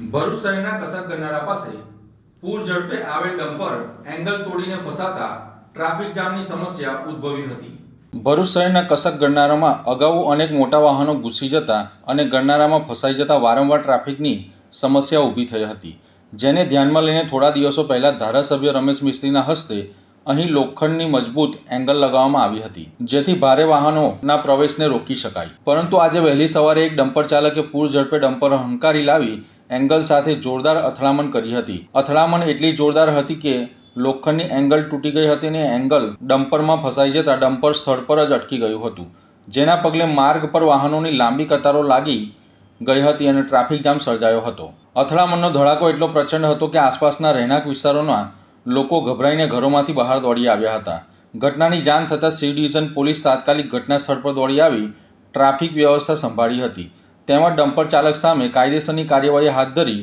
ભરૂચ શહેરના કસક ગન્નારા પાસે પૂર ઝડપે આવેલ ડમ્પર એંગલ તોડીને ફસાતા ટ્રાફિક જામની સમસ્યા ઉદ્ભવી હતી। ભરૂચ શહેરના કસક ગન્નારામાં અગાઉ અનેક મોટા વાહનો ઘૂસી જતા અને ગન્નારામાં ફસાઈ જતા વારંવાર ટ્રાફિકની સમસ્યા ઊભી થઈ હતી, જેને ધ્યાનમાં લઈને થોડા દિવસો પહેલા ધારાસભ્ય રમેશ મિસ્ત્રીના હસ્તે અહીં લોખંડની મજબૂત એંગલ લગાવવામાં આવી હતી, જેથી ભારે વાહનોના પ્રવેશને રોકી શકાય। પરંતુ આજે વહેલી સવારે એક ડમ્પર ચાલકે પૂર ઝડપે ડમ્પર હંકારી લાવી એંગલ સાથે જોરદાર અથડામણ કરી હતી। અથડામણ એટલી જોરદાર હતી કે લોખંડની એંગલ તૂટી ગઈ હતી અને એંગલ ડમ્પરમાં ફસાઈ જતા ડમ્પર સ્થળ પર જ અટકી ગયું હતું, જેના પગલે માર્ગ પર વાહનોની લાંબી કતારો લાગી ગઈ હતી અને ટ્રાફિક જામ સર્જાયો હતો। અથડામણનો ધડાકો એટલો પ્રચંડ હતો કે આસપાસના રહેણાંક વિસ્તારોના લોકો ગભરાઈને ઘરોમાંથી બહાર દોડી આવ્યા હતા। ઘટનાની જાણ થતાં સી ડિવિઝન પોલીસ તાત્કાલિક ઘટના સ્થળ પર દોડી આવી ટ્રાફિક વ્યવસ્થા સંભાળી હતી, તેમજ ડમ્પર ચાલક સામે કાયદેસરની કાર્યવાહી હાથ ધરી